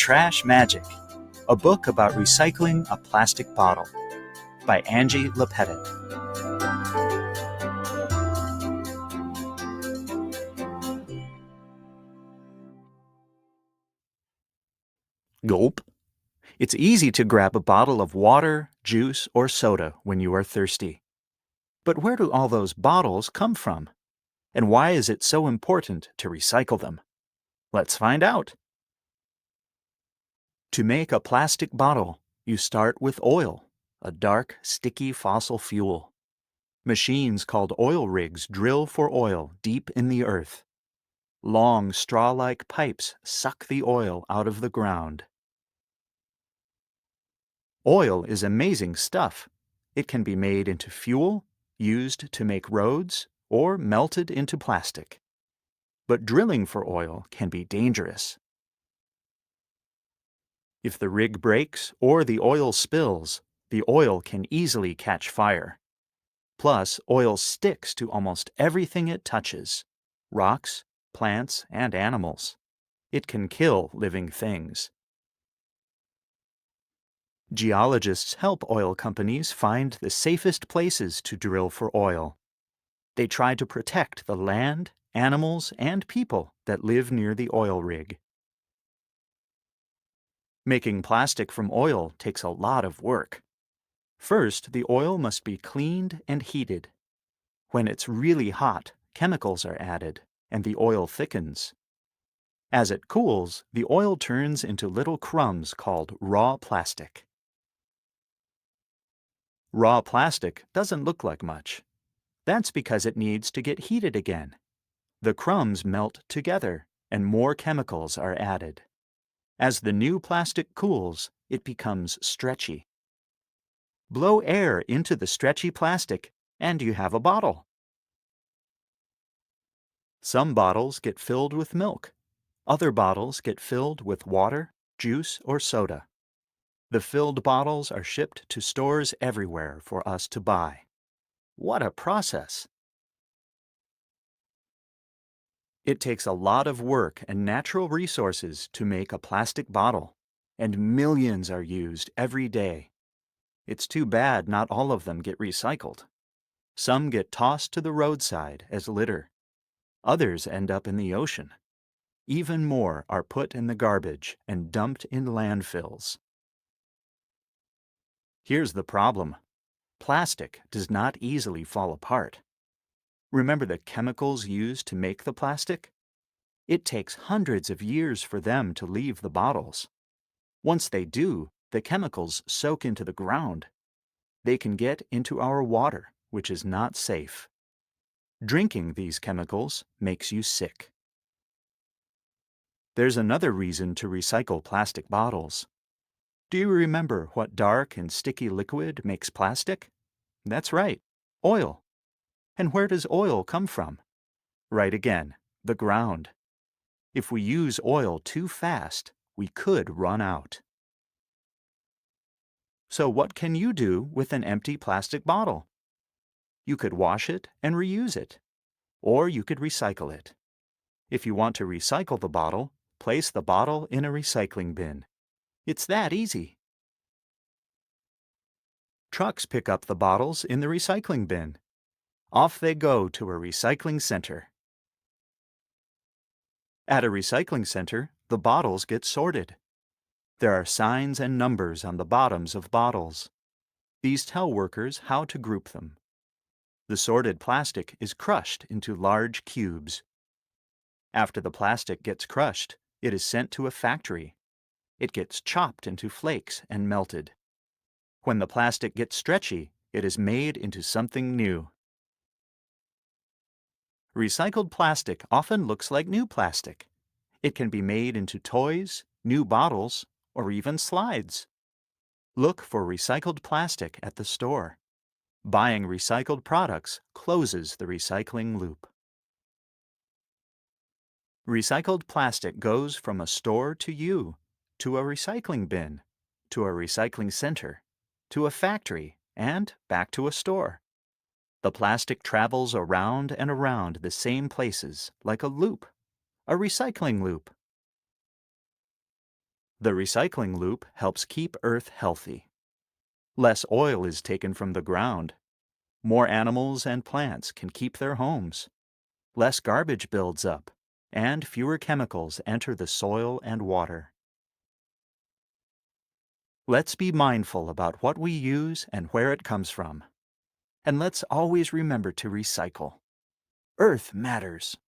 Trash Magic, a book about recycling a plastic bottle by Angie Lepettit. Gulp. It's easy to grab a bottle of water, juice, or soda when you are thirsty. But where do all those bottles come from? And why is it so important to recycle them? Let's find out. To make a plastic bottle, you start with oil, a dark, sticky fossil fuel. Machines called oil rigs drill for oil deep in the earth. Long, straw-like pipes suck the oil out of the ground. Oil is amazing stuff. It can be made into fuel, used to make roads, or melted into plastic. But drilling for oil can be dangerous. If the rig breaks or the oil spills, the oil can easily catch fire. Plus, oil sticks to almost everything it touches: rocks, plants, and animals. It can kill living things. Geologists help oil companies find the safest places to drill for oil. They try to protect the land, animals, and people that live near the oil rig. Making plastic from oil takes a lot of work. First, the oil must be cleaned and heated. When it's really hot, chemicals are added, and the oil thickens. As it cools, the oil turns into little crumbs called raw plastic. Raw plastic doesn't look like much. That's because it needs to get heated again. The crumbs melt together, and more chemicals are added. As the new plastic cools, it becomes stretchy. Blow air into the stretchy plastic, and you have a bottle. Some bottles get filled with milk. Other bottles get filled with water, juice, or soda. The filled bottles are shipped to stores everywhere for us to buy. What a process! It takes a lot of work and natural resources to make a plastic bottle, and millions are used every day. It's too bad not all of them get recycled. Some get tossed to the roadside as litter. Others end up in the ocean. Even more are put in the garbage and dumped in landfills. Here's the problem. Plastic does not easily fall apart. Remember the chemicals used to make the plastic? It takes hundreds of years for them to leave the bottles. Once they do, the chemicals soak into the ground. They can get into our water, which is not safe. Drinking these chemicals makes you sick. There's another reason to recycle plastic bottles. Do you remember what dark and sticky liquid makes plastic? That's right, oil. And where does oil come from? Right again, the ground. If we use oil too fast, we could run out. So what can you do with an empty plastic bottle? You could wash it and reuse it, or you could recycle it. If you want to recycle the bottle, place the bottle in a recycling bin. It's that easy. Trucks pick up the bottles in the recycling bin. Off they go to a recycling center. At a recycling center, the bottles get sorted. There are signs and numbers on the bottoms of bottles. These tell workers how to group them. The sorted plastic is crushed into large cubes. After the plastic gets crushed, it is sent to a factory. It gets chopped into flakes and melted. When the plastic gets stretchy, it is made into something new. Recycled plastic often looks like new plastic. It can be made into toys, new bottles, or even slides. Look for recycled plastic at the store. Buying recycled products closes the recycling loop. Recycled plastic goes from a store to you, to a recycling bin, to a recycling center, to a factory, and back to a store. The plastic travels around and around the same places like a loop, a recycling loop. The recycling loop helps keep Earth healthy. Less oil is taken from the ground. More animals and plants can keep their homes. Less garbage builds up, and fewer chemicals enter the soil and water. Let's be mindful about what we use and where it comes from. And let's always remember to recycle. Earth matters.